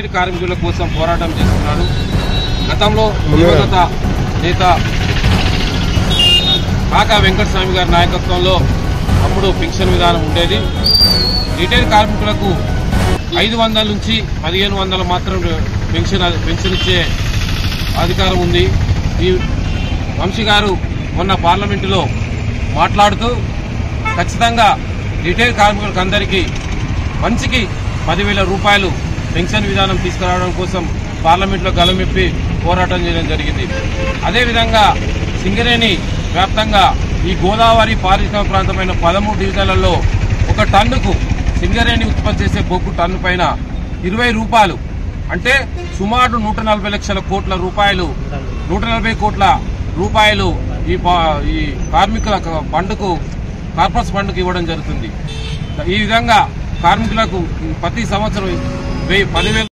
Retired కార్మికుల కోసం పోరాటం చేస్తున్నాడు. గతంలో దివంగత నేత కాకా వెంకటస్వామి గారి నాయకత్వంలో అప్పుడు పెన్షన్ విధానం ఉండేది. రిటైర్డ్ కార్మికులకు 500 నుంచి 1500 మాత్రం పెన్షన్ ఇచ్చే అధికారం ఉంది. ఈ వంశీ గారు మొన్న పార్లమెంటులో మాట్లాడుతూ ఖచ్చితంగా రిటైర్డ్ కార్మికులకు అందరికీ మంచికి 10,000 రూపాయలు పెన్షన్ విధానం తీసుకురావడం కోసం పార్లమెంట్లో గలమెప్పి పోరాటం చేయడం జరిగింది. అదేవిధంగా సింగరేణి వ్యాప్తంగా ఈ గోదావరి పారిశ్రామిక ప్రాంతమైన 13 డివిజన్లలో ఒక టన్నుకు సింగరేణి ఉత్పత్తి చేసే బొగ్గు టన్ను పైన 20 రూపాయలు అంటే సుమారు 140 లక్షల కోట్ల రూపాయలు 140 కోట్ల రూపాయలు ఈ కార్మికుల ఫండ్కు కార్పొరేట్ ఫండ్కు ఇవ్వడం జరుగుతుంది. ఈ విధంగా కార్మికులకు ప్రతి సంవత్సరం 10,000